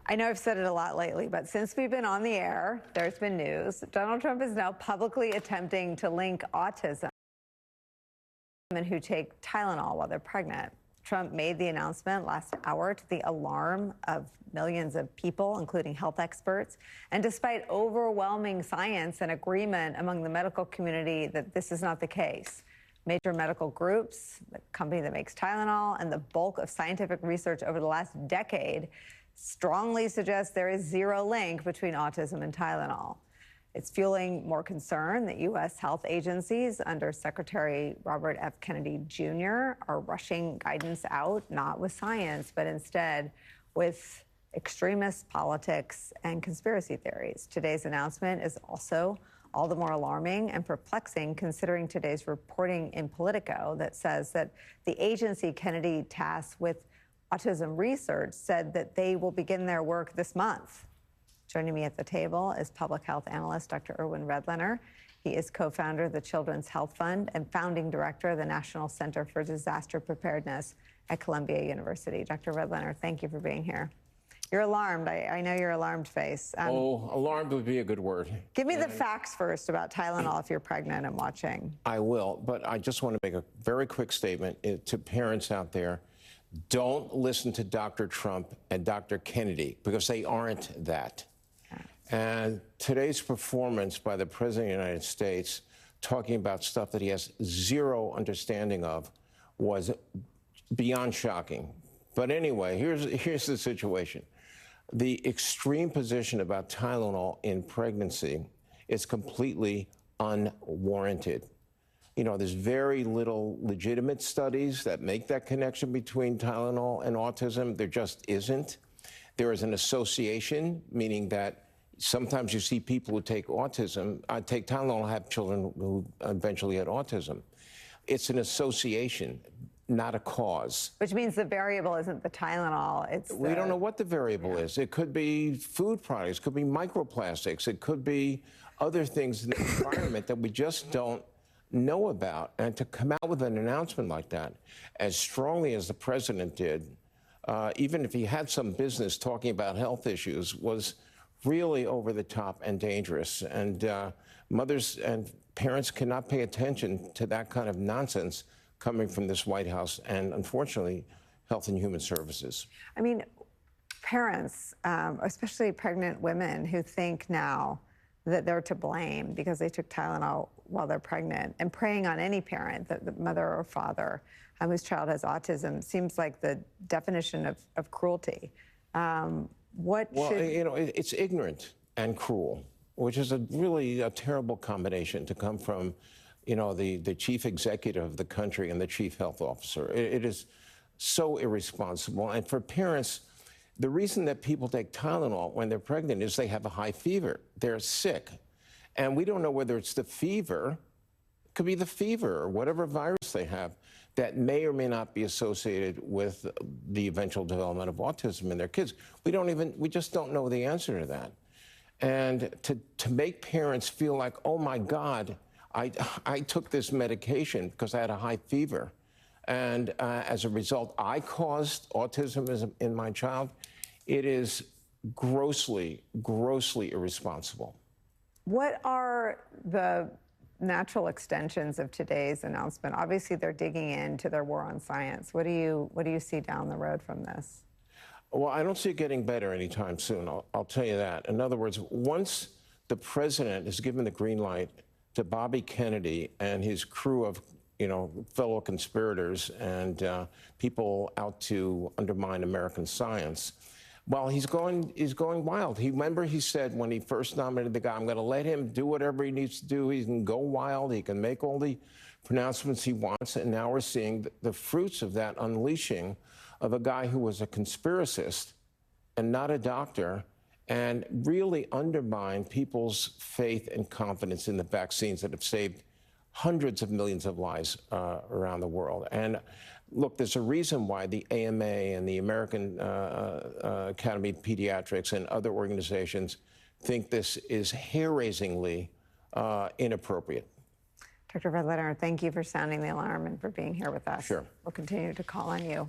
I know I've said it a lot lately, but since we've been on the air, there's been news. Donald Trump is now publicly attempting to link autism to women who take Tylenol while they're pregnant. Trump made the announcement last hour to the alarm of millions of people, including health experts. And despite overwhelming science and agreement among the medical community that this is not the case, major medical groups, the company that makes Tylenol, and the bulk of scientific research over the last decade strongly suggests there is zero link between autism and Tylenol. It's fueling more concern that U.S. health agencies under Secretary Robert F. Kennedy Jr. are rushing guidance out, not with science, but instead with extremist politics and conspiracy theories. Today's announcement is also all the more alarming and perplexing considering today's reporting in Politico that says that the agency Kennedy tasked with autism research said that they will begin their work this month. Joining me at the table is public health analyst Dr. Irwin Redlener. He is co-founder of the Children's Health Fund and founding director of the National Center for Disaster Preparedness at Columbia University. Dr. Redlener, thank you for being here. You're alarmed. I know you're alarmed face. Alarmed would be a good word. Give me the facts first about Tylenol if you're pregnant and watching. I will, but I just want to make a very quick statement to parents out there. Don't listen to Dr. Trump and Dr. Kennedy because they aren't that. And today's performance by the President of the United States talking about stuff that he has zero understanding of was beyond shocking. But anyway, here's the situation. The extreme position about Tylenol in pregnancy is completely unwarranted. You know, there's very little legitimate studies that make that connection between Tylenol and autism. There just isn't. There is an association, meaning that sometimes you see people who take take Tylenol, have children who eventually had autism. It's an association, not a cause. Which means the variable isn't the Tylenol. We don't know what the variable is. It could be food products, it could be microplastics, it could be other things in the environment that we just don't know about. And to come out with an announcement like that, as strongly as the president did, even if he had some business talking about health issues, was really over the top and dangerous. And mothers and parents cannot pay attention to that kind of nonsense coming from this White House and, unfortunately, Health and Human Services. I mean, parents, especially pregnant women who think now that they're to blame because they took Tylenol while they're pregnant, and preying on any parent, the mother or father, whose child has autism, seems like the definition of cruelty. It's ignorant and cruel, which is really a terrible combination to come from, the chief executive of the country and the chief health officer. It is so irresponsible. And for parents, the reason that people take Tylenol when they're pregnant is they have a high fever. They're sick. And we don't know whether it's the fever, it could be the fever or whatever virus they have that may or may not be associated with the eventual development of autism in their kids. We just don't know the answer to that. And to make parents feel like, oh my God, I took this medication because I had a high fever. And as a result, I caused autism in my child. It is grossly, grossly irresponsible. What are the natural extensions of today's announcement? Obviously, they're digging into their war on science. What do you see down the road from this? Well, I don't see it getting better anytime soon. I'll tell you that. In other words, once the president has given the green light to Bobby Kennedy and his crew of fellow conspirators and people out to undermine American science, well, he's going wild. Remember he said when he first nominated the guy, I'm going to let him do whatever he needs to do. He can go wild. He can make all the pronouncements he wants. And now we're seeing the fruits of that unleashing of a guy who was a conspiracist and not a doctor, and really undermined people's faith and confidence in the vaccines that have saved hundreds of millions of lives around the world. And look, there's a reason why the AMA and the American Academy of Pediatrics and other organizations think this is hair-raisingly inappropriate. Dr. Redlener, thank you for sounding the alarm and for being here with us. Sure. We'll continue to call on you.